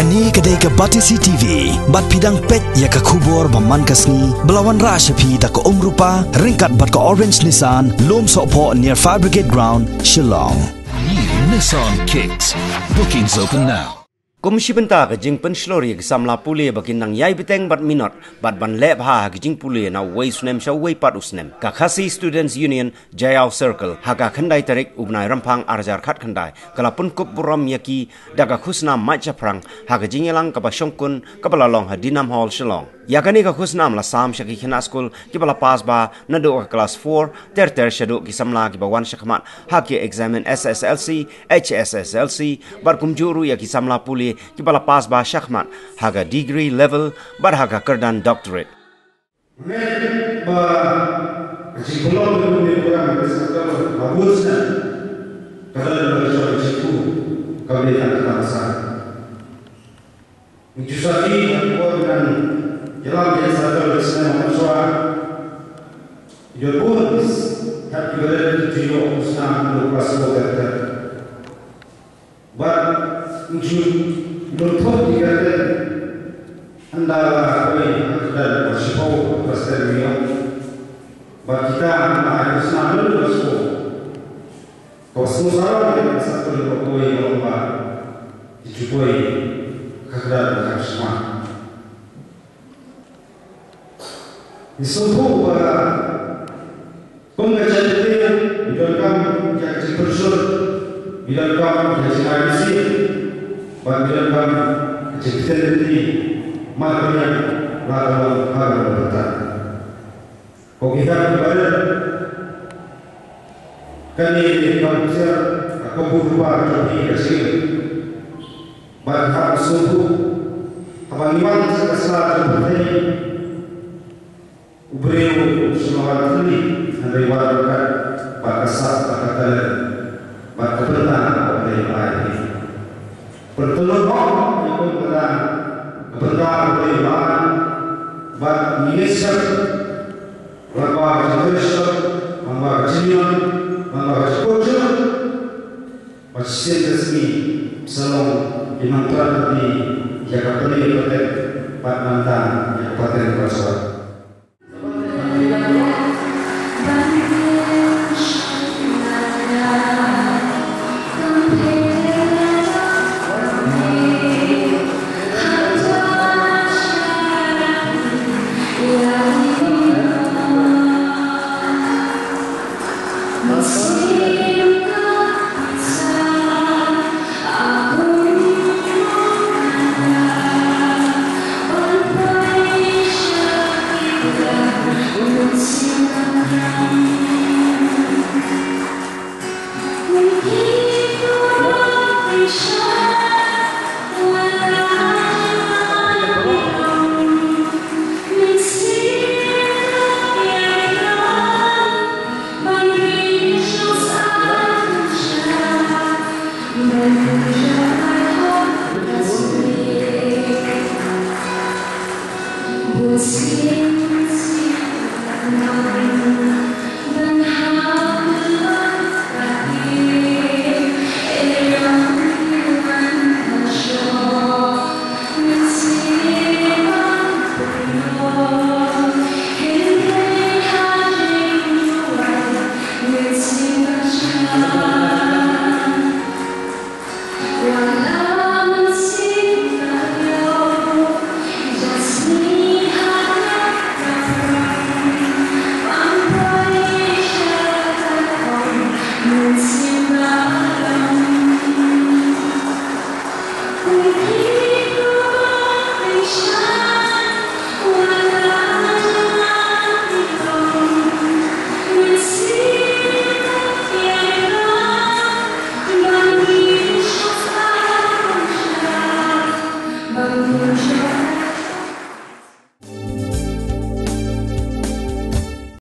Kani kedai ke Batisi TV, bat pidang pet ya ke kubur baman kasni, belawan rashapi tak ke rupa, ringkat bat ke Orange Nissan, lom sokpo near Fire Brigade Ground, Shillong. New Nissan Kicks. Bookings open now. Komisi benta ke jing penslori ke samla puli bakin nang yai biteng bat minot bat ban lep ha ke jing puli na wei sunem sha wei pat usnem ka khasi Students Union Jayau Circle ha ka khandai tarik ubnai rampang arjar khat khandai kala pun kup buram yaki daga khusna macha prang ha ke jing elang ka ba shongkun ka bala long ha dinam hall Shillong yakani ka khusnam la sam shaki khina school ki bala pass ba na do ka class 4 ter shadu ki samla ki ba wan shakmat ha ki examine SSLC HSSLC bar kumjuru yaki samla puli ki bala pass ba shakmat haga degree level bar haga kerdan doctorate ba jikulong ni program kesehatan bagusnya kalau ada situ kami akan terasa menjadi bukan jalan biasa terusnya manusia jauh tapi berada di luar sana lupa sekolah but Menurut dia anda dan bersifat bersedia, bagi kita harus nampil bersifat. Kosmos yang satu dikoi lomba dijupoi keadaan bersama. Disuruh pengajar dia dalam jadi bersyur, dalam jadi habisi. Bagaimana kejadian ini maknanya lalu harus bertahan. Kalau kita kembali kini manusia aku berubah jadi kecil. Bahkan subuh apabila sekesalah terjadi ubrew semua ini dari warga bakasat bakal bakal oleh ayat. Bertelur ikut berdah beriman bak Indonesia berbagai Indonesia membawa kecilian membawa kecil pasti resmi selong dimanfaatkan di Jakarta ini pada mantan yang paten bersuara.